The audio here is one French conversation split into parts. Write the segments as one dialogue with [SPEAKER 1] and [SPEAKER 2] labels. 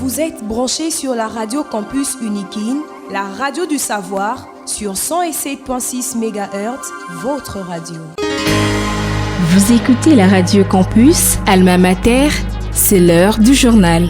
[SPEAKER 1] Vous êtes branchés sur la radio Campus Unikin, la radio du savoir, sur 107.6 MHz, votre radio.
[SPEAKER 2] Vous écoutez la radio Campus, Alma Mater, c'est l'heure du journal.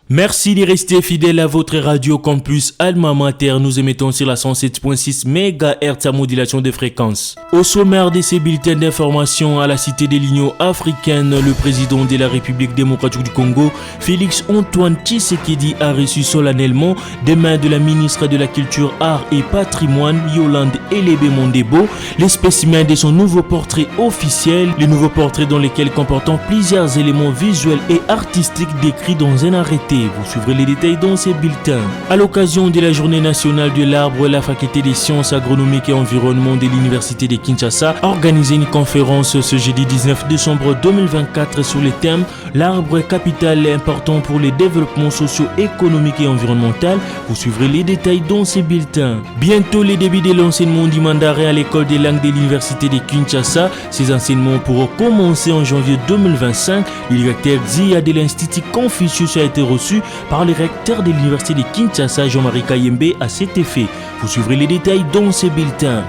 [SPEAKER 3] Merci de rester fidèle à votre radio Campus Alma Mater. Nous émettons sur la 107.6 MHz à modulation de fréquence. Au sommaire de ces bulletins d'information à la Cité de l'Union africaine, le président de la République démocratique du Congo, Félix Antoine Tshisekedi, a reçu solennellement des mains de la ministre de la Culture, Arts et Patrimoine, Yolande Elebe-Mondebo, les spécimens de son nouveau portrait officiel, le nouveau portrait dans lequel comportant plusieurs éléments visuels et artistiques décrits dans un arrêté. Vous suivrez les détails dans ces bulletins. À l'occasion de la journée nationale de l'arbre, la faculté des sciences agronomiques et environnement de l'université de Kinshasa a organisé une conférence ce jeudi 19 décembre 2024 sur le thème « L'arbre capital important pour le développement socio-économique et environnemental ». Vous suivrez les détails dans ces bulletins. Bientôt les débuts de l'enseignement du mandarin à l'école des langues de l'université de Kinshasa. Ces enseignements pourront commencer en janvier 2025. Le directeur Zia de l'Institut Confucius a été reçu par le recteur de l'université de Kinshasa, Jean-Marie Kayembe, à cet effet. Vous suivrez les détails dans ces bulletins.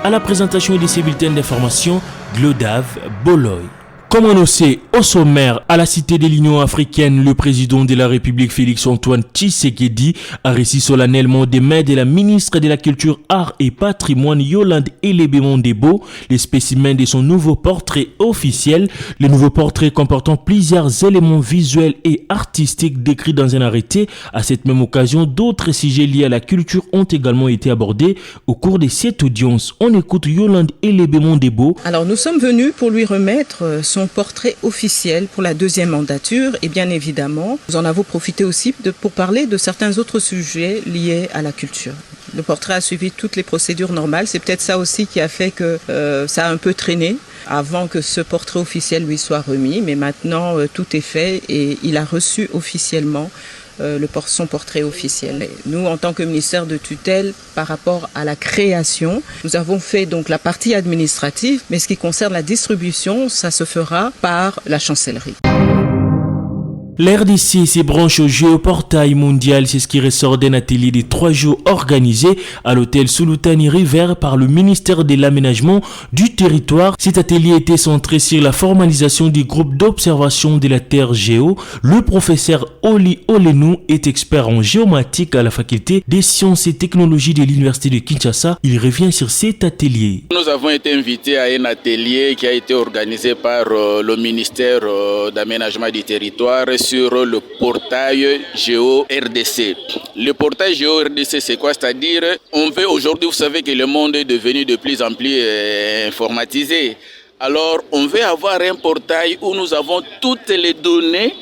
[SPEAKER 3] À la présentation de ces bulletins d'information, Glodave Boloy. Comme annoncé au sommaire à la Cité de l'Union africaine, le président de la République Félix Antoine Tshisekedi a reçu solennellement des mains de la ministre de la Culture, Arts et Patrimoine, Yolande Elebe-Mondebo, les spécimens de son nouveau portrait officiel, le nouveau portrait comportant plusieurs éléments visuels et artistiques décrits dans un arrêté. À cette même occasion, d'autres sujets liés à la culture ont également été abordés au cours de cette audience. On écoute Yolande Elebe-Mondebo.
[SPEAKER 4] Alors nous sommes venus pour lui remettre son portrait officiel pour la deuxième mandature et bien évidemment, nous en avons profité aussi pour parler de certains autres sujets liés à la culture. Le portrait a suivi toutes les procédures normales, c'est peut-être ça aussi qui a fait que ça a un peu traîné avant que ce portrait officiel lui soit remis, mais maintenant tout est fait et il a reçu officiellement son portrait officiel. Nous, en tant que ministère de tutelle, par rapport à la création, nous avons fait donc la partie administrative, mais ce qui concerne la distribution, ça se fera par la chancellerie.
[SPEAKER 3] L'RDC se branche au géoportail mondial, c'est ce qui ressort d'un atelier de 3 jours organisé à l'hôtel Sultani River par le ministère de l'Aménagement du Territoire. Cet atelier était centré sur la formalisation du groupe d'observation de la Terre Géo. Le professeur Oli Olenou est expert en géomatique à la faculté des sciences et technologies de l'université de Kinshasa. Il revient sur cet atelier.
[SPEAKER 5] Nous avons été invités à un atelier qui a été organisé par le ministère d'Aménagement du Territoire sur le portail Géo-RDC. Le portail Géo-RDC, c'est quoi? C'est-à-dire, on veut aujourd'hui, vous savez que le monde est devenu de plus en plus informatisé. Alors, on veut avoir un portail où nous avons toutes les données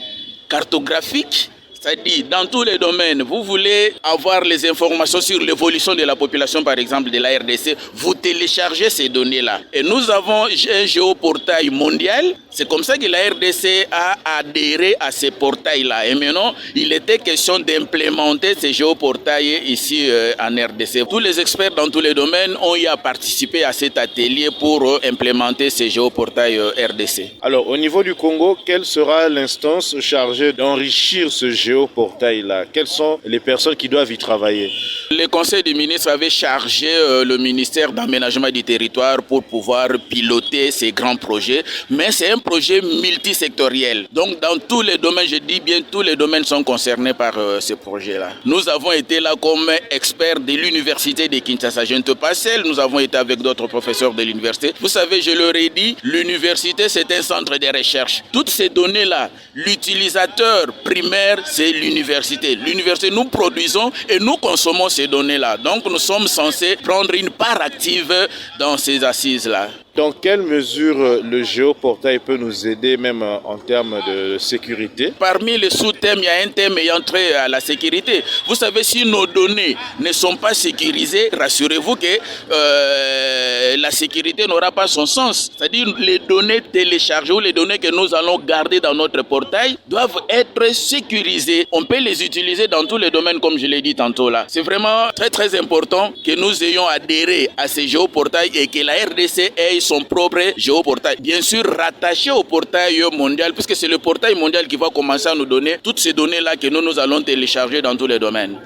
[SPEAKER 5] cartographiques. C'est-à-dire, dans tous les domaines, vous voulez avoir les informations sur l'évolution de la population, par exemple, de la RDC, vous téléchargez ces données-là. Et nous avons un géoportail mondial. C'est comme ça que la RDC a adhéré à ces portails-là. Et maintenant, il était question d'implémenter ces géoportails ici en RDC. Tous les experts dans tous les domaines ont eu à participer à cet atelier pour implémenter ces géoportails RDC.
[SPEAKER 6] Alors, au niveau du Congo, quelle sera l'instance chargée d'enrichir ce géoportail-là? Quelles sont les personnes qui doivent y travailler?
[SPEAKER 5] Le Conseil des ministres avait chargé le ministère d'Aménagement du Territoire pour pouvoir piloter ces grands projets. Mais c'est un projet multisectoriel. Donc, dans tous les domaines, je dis bien, tous les domaines sont concernés par ce projet-là. Nous avons été là comme experts de l'université de Kinshasa. Je ne peux pas seul, nous avons été avec d'autres professeurs de l'université. Vous savez, je leur ai dit, l'université, c'est un centre de recherche. Toutes ces données-là, l'utilisateur primaire, c'est l'université. L'université, nous produisons et nous consommons ces données-là. Donc, nous sommes censés prendre une part active dans ces assises-là.
[SPEAKER 6] Dans quelle mesure le géoportail peut nous aider même en termes de sécurité?
[SPEAKER 5] Parmi les sous-thèmes, il y a un thème ayant trait à la sécurité. Vous savez, si nos données ne sont pas sécurisées, rassurez-vous que la sécurité n'aura pas son sens. C'est-à-dire les données téléchargées ou les données que nous allons garder dans notre portail doivent être sécurisées. On peut les utiliser dans tous les domaines comme je l'ai dit tantôt là. C'est vraiment très très important que nous ayons adhéré à ces géoportails et que la RDC ait son propre géoportail. Bien sûr rattaché au portail mondial puisque c'est le portail mondial qui va commencer à nous donner toutes ces données là que nous allons télécharger dans tous les domaines.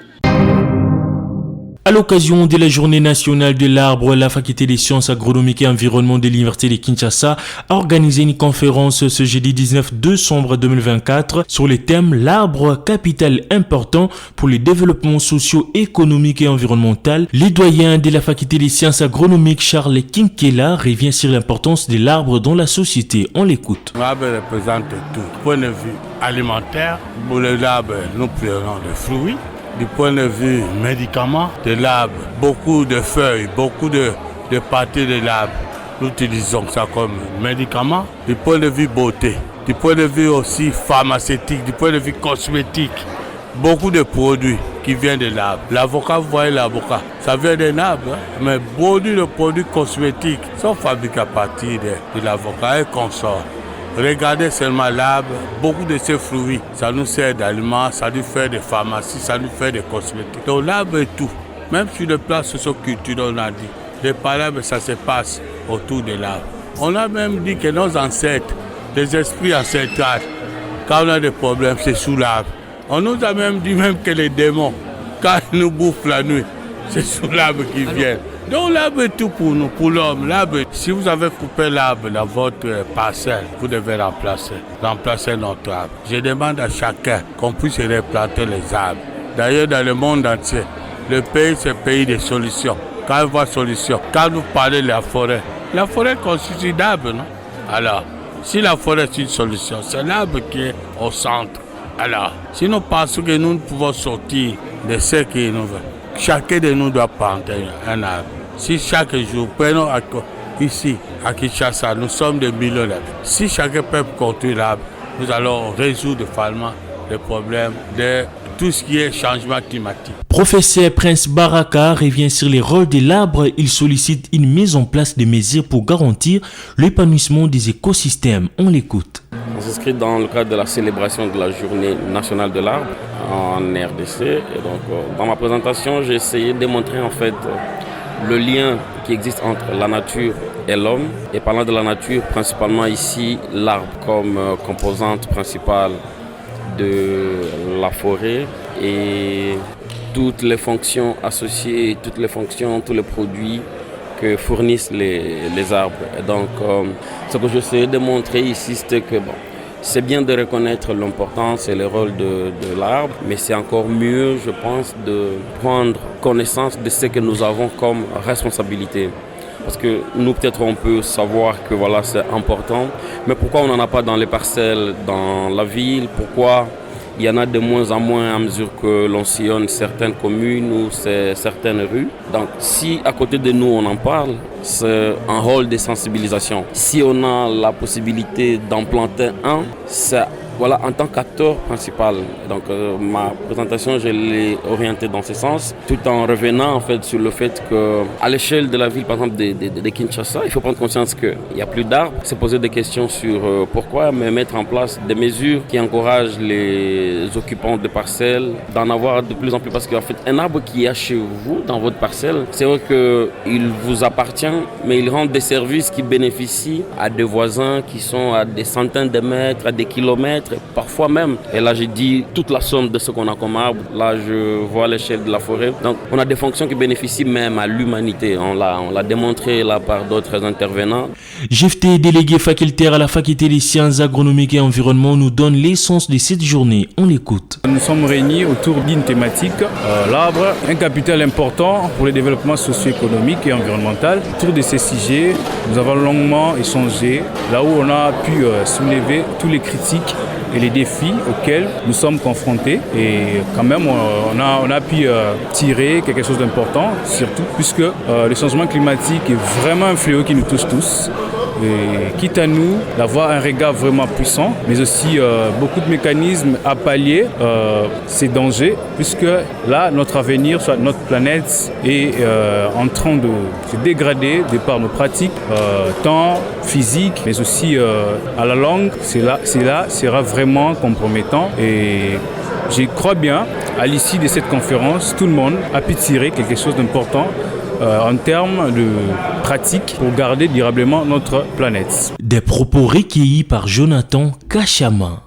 [SPEAKER 3] À l'occasion de la journée nationale de l'arbre, la faculté des sciences agronomiques et environnement de l'université de Kinshasa a organisé une conférence ce jeudi 19 décembre 2024 sur le thème l'arbre capital important pour le développement socio-économique et environnemental. Le doyen de la faculté des sciences agronomiques Charles Kinkela revient sur l'importance de l'arbre dans la société. On l'écoute.
[SPEAKER 7] L'arbre représente tout. Du point de vue alimentaire, pour l'arbre, nous prenons des fruits. Du point de vue médicaments, de l'arbre, beaucoup de feuilles, beaucoup de parties de l'arbre. Nous utilisons ça comme médicament. Du point de vue beauté, du point de vue aussi pharmaceutique, du point de vue cosmétique, beaucoup de produits qui viennent de l'arbre. L'avocat, vous voyez l'avocat, ça vient d'un arbre, mais beaucoup de produits cosmétiques sont fabriqués à partir de l'avocat et consorts. Regardez seulement l'arbre, beaucoup de ces fruits, ça nous sert d'aliments, ça nous fait des pharmacies, ça nous fait des cosmétiques. Donc l'arbre est tout. Même sur le plan socioculturel, on a dit, les palabres, ça se passe autour de l'arbre. On a même dit que nos ancêtres, les esprits ancestrales, quand on a des problèmes, c'est sous l'arbre. On nous a même dit même que les démons, quand ils nous bouffent la nuit, c'est sous l'arbre qu'ils viennent. Donc l'arbre est tout pour nous, pour l'homme. L'arbre, si vous avez coupé l'arbre dans votre parcelle, vous devez remplacer notre arbre. Je demande à chacun qu'on puisse replanter les arbres. D'ailleurs, dans le monde entier, le pays, c'est le pays des solutions. Quand on voit solution, quand vous parlez de la forêt constitue d'arbres, non? Alors, si la forêt est une solution, c'est l'arbre qui est au centre. Alors, si nous pensons que nous ne pouvons sortir de ce qui nous veut, chacun de nous doit prendre un arbre. Si chaque jour, prenons ici, à Kinshasa, nous sommes des millions d'arbres. Si chacun peut construire l'arbre, nous allons résoudre finalement le problème de tout ce qui est changement climatique.
[SPEAKER 3] Professeur Prince Baraka revient sur les rôles de l'arbre. Il sollicite une mise en place de mesures pour garantir l'épanouissement des écosystèmes. On l'écoute.
[SPEAKER 8] On s'inscrit dans le cadre de la célébration de la journée nationale de l'arbre en RDC. Et donc, dans ma présentation, j'ai essayé de démontrer en fait le lien qui existe entre la nature et l'homme. Et parlant de la nature, principalement ici, l'arbre comme composante principale de la forêt et toutes les fonctions associées, toutes les fonctions, tous les produits que fournissent les arbres. Et donc, ce que j'essaie de montrer ici, c'est que c'est bien de reconnaître l'importance et le rôle de l'arbre, mais c'est encore mieux, je pense, de prendre connaissance de ce que nous avons comme responsabilité. Parce que nous, peut-être, on peut savoir que voilà, c'est important, mais pourquoi on n'en a pas dans les parcelles, dans la ville? Pourquoi il y en a de moins en moins à mesure que l'on sillonne certaines communes ou certaines rues? Donc, si à côté de nous, on en parle, c'est un rôle de sensibilisation. Si on a la possibilité d'en planter un, c'est voilà, en tant qu'acteur principal. Donc ma présentation, je l'ai orientée dans ce sens, tout en revenant en fait sur le fait qu'à l'échelle de la ville, par exemple de Kinshasa, il faut prendre conscience qu'il n'y a plus d'arbres, se poser des questions sur pourquoi, mais mettre en place des mesures qui encouragent les occupants de parcelles d'en avoir de plus en plus. Parce qu'en fait, un arbre qui est chez vous, dans votre parcelle, c'est vrai qu'il vous appartient, mais il rend des services qui bénéficient à des voisins qui sont à des centaines de mètres, à des kilomètres, parfois même. Et là, j'ai dit toute la somme de ce qu'on a comme arbre. Là, je vois l'échelle de la forêt. Donc, on a des fonctions qui bénéficient même à l'humanité. On l'a démontré là par d'autres intervenants.
[SPEAKER 3] JFT, délégué facultaire à la faculté des sciences agronomiques et environnement, nous donne l'essence de cette journée. On l'écoute.
[SPEAKER 9] Nous sommes réunis autour d'une thématique, l'arbre, un capital important pour le développement socio-économique et environnemental. Autour de ces sujets, nous avons longuement échangé, là où on a pu soulever tous les critiques et les défis auxquels nous sommes confrontés. Et quand même, on a pu tirer quelque chose d'important, surtout puisque le changement climatique est vraiment un fléau qui nous touche tous. Et quitte à nous d'avoir un regard vraiment puissant, mais aussi beaucoup de mécanismes à pallier ces dangers, puisque là, notre avenir, soit notre planète, est en train de se dégrader de par nos pratiques, tant physiques, mais aussi à la longue. Cela sera vraiment compromettant. Et je crois bien, à l'issue de cette conférence, tout le monde a pu tirer quelque chose d'important en termes de pratique pour garder durablement notre planète.
[SPEAKER 3] Des propos recueillis par Jonathan Kachama.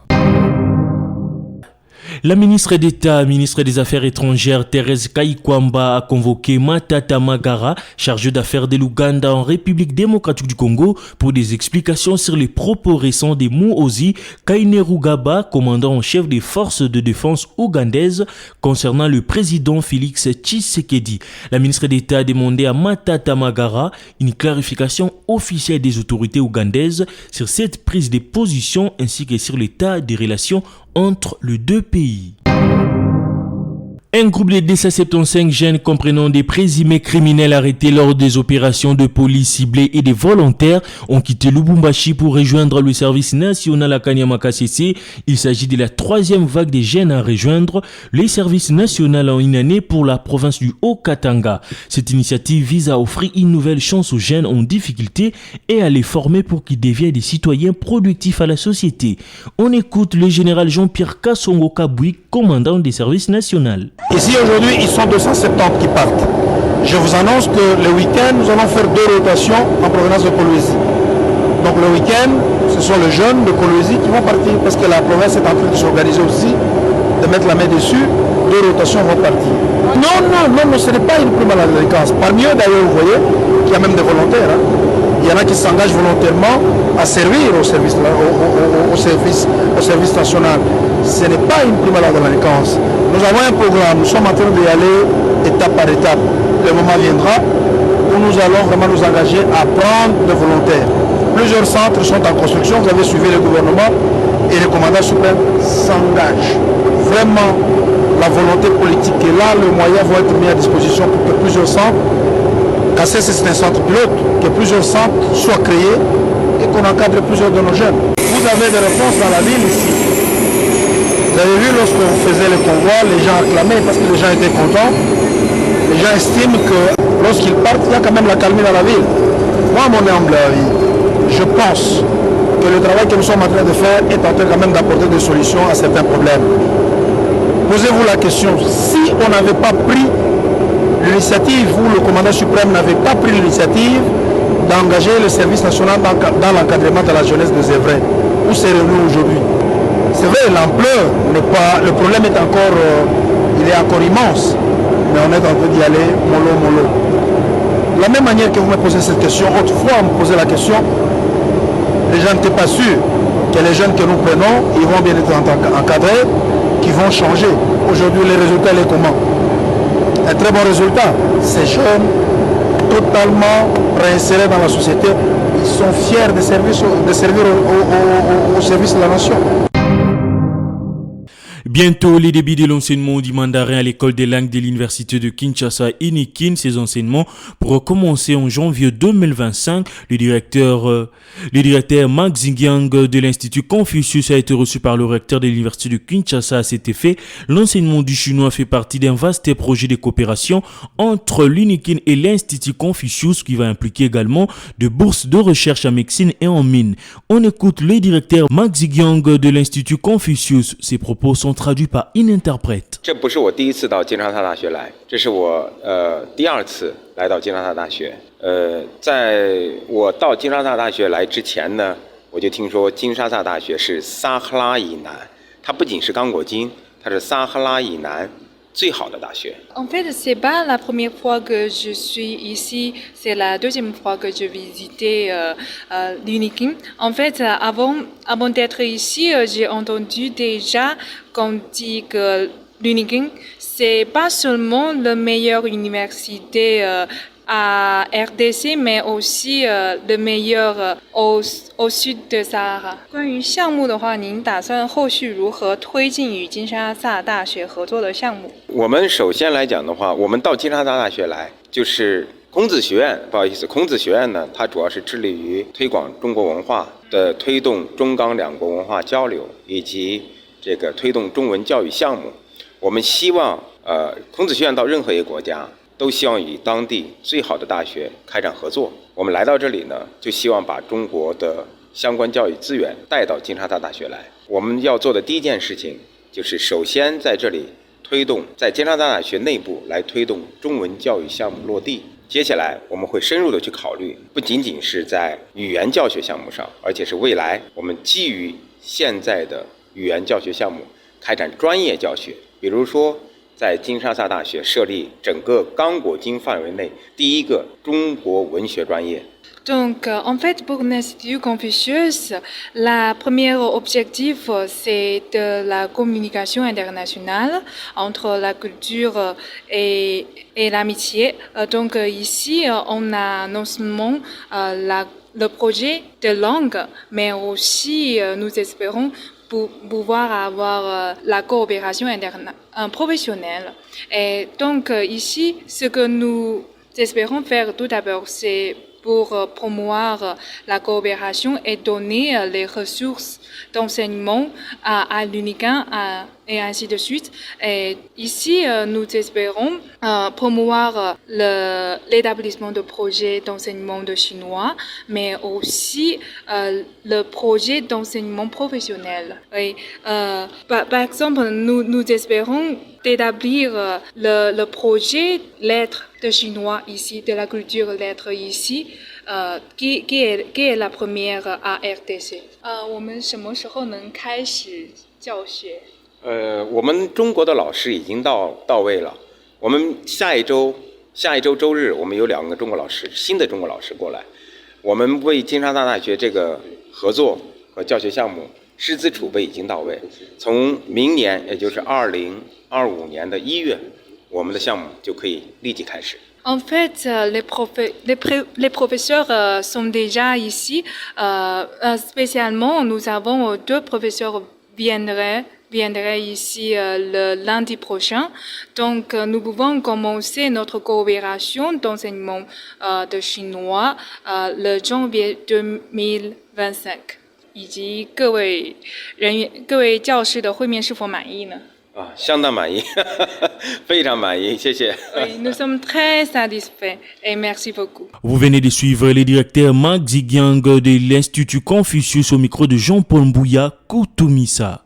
[SPEAKER 3] La ministre d'État, ministre des Affaires étrangères, Thérèse Kayikwamba, a convoqué Matata Magara, chargé d'affaires de l'Ouganda en République démocratique du Congo, pour des explications sur les propos récents de Muhoozi Kainerugaba, commandant en chef des forces de défense ougandaises, concernant le président Félix Tshisekedi. La ministre d'État a demandé à Matata Magara une clarification officielle des autorités ougandaises sur cette prise de position ainsi que sur l'état des relations entre les deux pays. Un groupe de 275 jeunes comprenant des présumés criminels arrêtés lors des opérations de police ciblées et des volontaires ont quitté Lubumbashi pour rejoindre le service national à Kanyama-Kasese. Il s'agit de la troisième vague des jeunes à rejoindre le service national en une année pour la province du Haut-Katanga. Cette initiative vise à offrir une nouvelle chance aux jeunes en difficulté et à les former pour qu'ils deviennent des citoyens productifs à la société. On écoute le général Jean-Pierre Kassongo Kabui, commandant des services nationaux.
[SPEAKER 10] Ici aujourd'hui, ils sont 270 qui partent. Je vous annonce que le week-end, nous allons faire 2 rotations en provenance de Kolwezi. Donc le week-end, ce sont les jeunes de Kolwezi qui vont partir parce que la province est en train de s'organiser aussi, de mettre la main dessus. 2 rotations vont partir. Non, ce n'est pas une prime à la délinquance. Parmi eux d'ailleurs, vous voyez qu'il y a même des volontaires. Il y en a qui s'engagent volontairement à servir au service national. Ce n'est pas une prime à la délinquance. Nous avons un programme, nous sommes en train d'y aller étape par étape. Le moment viendra où nous allons vraiment nous engager à prendre des volontaires. Plusieurs centres sont en construction, vous avez suivi le gouvernement et le commandant suprême s'engage. Vraiment, la volonté politique est là, les moyens vont être mis à disposition pour que plusieurs centres, Kassé c'est un centre pilote, que plusieurs centres soient créés et qu'on encadre plusieurs de nos jeunes. Vous avez des réponses dans la ville ici. Vous avez vu lorsqu'on faisait le convoi, les gens acclamaient parce que les gens étaient contents. Les gens estiment que lorsqu'ils partent, il y a quand même la calmie dans la ville. Moi, mon humble avis, je pense que le travail que nous sommes en train de faire est en train quand même d'apporter des solutions à certains problèmes. Posez-vous la question, si on n'avait pas pris l'initiative, ou le commandant suprême n'avait pas pris l'initiative d'engager le service national dans l'encadrement de la jeunesse des Évrais, où serons-nous aujourd'hui? C'est vrai, l'ampleur n'est pas... Le problème est encore... il est encore immense. Mais on est en train d'y aller mollo. De la même manière que vous me posez cette question, autrefois on me posait la question, les gens n'étaient pas sûrs que les jeunes que nous prenons, ils vont bien être encadrés, qu'ils vont changer. Aujourd'hui, les résultats, il est comment? Un très bon résultat. Ces jeunes, totalement réinsérés dans la société, ils sont fiers de servir au service de la nation.
[SPEAKER 3] Bientôt, les débuts de l'enseignement du mandarin à l'école des langues de l'université de Kinshasa Inikin. Ces enseignements pourront commencer en janvier 2025. Le directeur Max Zingyang de l'Institut Confucius a été reçu par le recteur de l'université de Kinshasa. À cet effet, l'enseignement du chinois fait partie d'un vaste projet de coopération entre l'Inikin et l'Institut Confucius qui va impliquer également de bourses de recherche en médecine et en mine. On écoute le directeur Max Zingyang de l'Institut Confucius. Ses propos sont traduit par une interprète.
[SPEAKER 11] 这不是我第一次到金沙萨大学来，这是我第2次来到金沙萨大学。在我到金沙萨大学来之前呢，我就听说金沙萨大学是撒哈拉以南，它不仅是刚果金，它是撒哈拉以南最好的大学。
[SPEAKER 12] En fait, c'est pas la première fois que je suis ici, c'est la deuxième fois que je visitais l'Unikin. En fait, avant d'être ici, j'ai entendu déjà qu'on dit que l'Unikin, c'est pas seulement la meilleure université à RDC, mais aussi le meilleur au sud de Sahara. 关于项目的话，您打算后续如何推进与金沙萨大学合作的项目？
[SPEAKER 11] 我们首先来讲的话，我们到金沙萨大学来，就是孔子学院，不好意思，孔子学院呢，它主要是致力于推广中国文化的，推动中港两国文化交流，以及这个推动中文教育项目。我们希望，孔子学院到任何一个国家，都希望与当地最好的大学开展合作。我们来到这里呢，就希望把中国的相关教育资源带到金沙萨大学来。我们要做的第一件事情，就是首先在这里推动，在金沙萨大学内部来推动中文教育项目落地。接下来我们会深入的去考虑，不仅仅是在语言教学项目上，而且是未来我们基于现在的语言教学项目开展专业教学，比如说在金沙萨大学设立整个刚果金范围内第一个中国文学专业。
[SPEAKER 12] Donc, en fait, pour l'Institut Confucius, le premier objectif, c'est de la communication internationale entre la culture et l'amitié. Donc, ici, on a non seulement le projet de langue, mais aussi, nous espérons pouvoir avoir la coopération professionnelle. Et donc, ici, ce que nous espérons faire tout d'abord, c'est pour promouvoir la coopération et donner les ressources d'enseignement à l'UNICAN et ainsi de suite. Et ici, nous espérons promouvoir l'établissement de projets d'enseignement de chinois, mais aussi le projet d'enseignement professionnel. Et, par exemple, nous espérons d'établir le projet lettres de chinois ici, de la culture lettres ici, qui est la première à RDC. 我们什么时候能开始教学？
[SPEAKER 11] 我们中国的老师已经到位了。我们下一周周日，我们有2个中国老师，新的中国老师过来。我们为金沙萨大学这个合作和教学项目师资储备已经到位。从明年，也就是2025年的1月，我们的项目就可以立即开始。
[SPEAKER 12] En fait, les professeurs sont déjà ici. Spécialement, nous avons 2 professeurs viendraient ici le lundi prochain. Donc, nous pouvons commencer notre coopération d'enseignement de chinois le janvier 2025. 以及各位教师的会面是否满意呢？
[SPEAKER 11] 相当满意，非常满意，谢谢。
[SPEAKER 12] Nous sommes très satisfaits et merci beaucoup.
[SPEAKER 3] Vous venez de suivre le directeur Marc Zigyang de l'Institut Confucius au micro de Jean-Paul Mbouya Koutoumissa.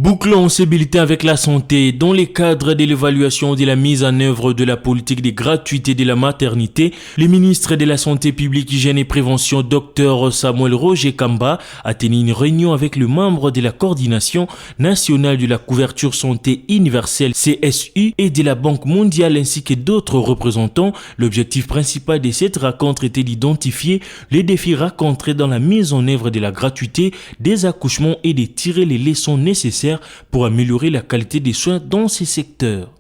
[SPEAKER 3] Bouclons ce bulletin avec la santé. Dans le cadre de l'évaluation de la mise en œuvre de la politique de gratuité de la maternité, le ministre de la Santé publique, Hygiène et Prévention, Dr Samuel Roger Kamba, a tenu une réunion avec le membre de la Coordination nationale de la couverture santé universelle CSU et de la Banque mondiale ainsi que d'autres représentants. L'objectif principal de cette rencontre était d'identifier les défis rencontrés dans la mise en œuvre de la gratuité des accouchements et de tirer les leçons nécessaires pour améliorer la qualité des soins dans ces secteurs.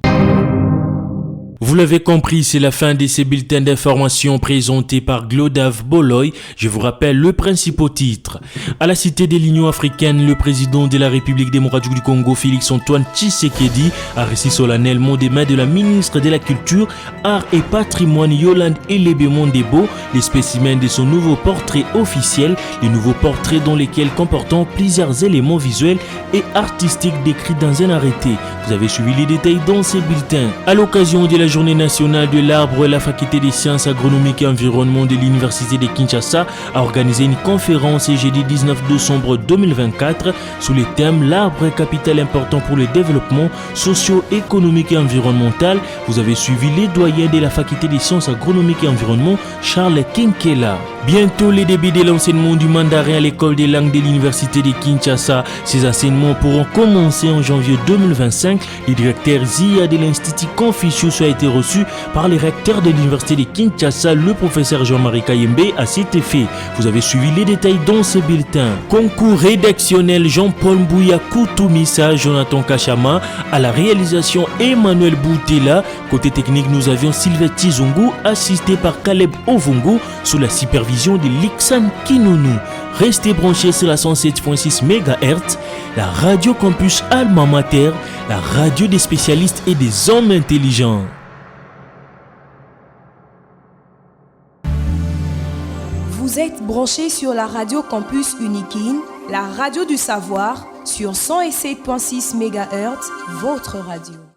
[SPEAKER 3] Vous l'avez compris, c'est la fin de ces bulletins d'information présentés par Glodav Boloy. Je vous rappelle le principal titre. À la cité de l'Union africaine, le président de la République démocratique du Congo, Félix-Antoine Tshisekedi, a reçu solennellement des mains de la ministre de la Culture, Art et Patrimoine Yolande Elebe-Mondebo les spécimens de son nouveau portrait officiel, les nouveaux portraits dans lesquels comportant plusieurs éléments visuels et artistiques décrits dans un arrêté. Vous avez suivi les détails dans ces bulletins. À l'occasion de la Journée nationale de l'arbre, la faculté des sciences agronomiques et environnement de l'université de Kinshasa a organisé une conférence jeudi 19 décembre 2024 sous le thème l'arbre est capital important pour le développement socio-économique et environnemental. Vous avez suivi les doyens de la faculté des sciences agronomiques et environnement, Charles Kinkela. Bientôt les débuts de l'enseignement du mandarin à l'école des langues de l'université de Kinshasa. Ces enseignements pourront commencer en janvier 2025. Le directeur ZIA de l'Institut Confucius a été reçu par le recteur de l'université de Kinshasa, le professeur Jean-Marie Kayembe, à cet effet. Vous avez suivi les détails dans ce bulletin. Concours rédactionnel Jean-Paul Mbouya Koutoumissa, Jonathan Kachama, à la réalisation Emmanuel Boutela. Côté technique, nous avions Sylvette Tizungu, assisté par Caleb Ovungu, sous la supervision de Lixan Kinounou. Restez branchés sur la 107.6 MHz, la radio campus Alma Mater, la radio des spécialistes et des hommes intelligents.
[SPEAKER 1] Vous êtes branchés sur la radio campus Unikin, la radio du savoir, sur 107.6 MHz, votre radio.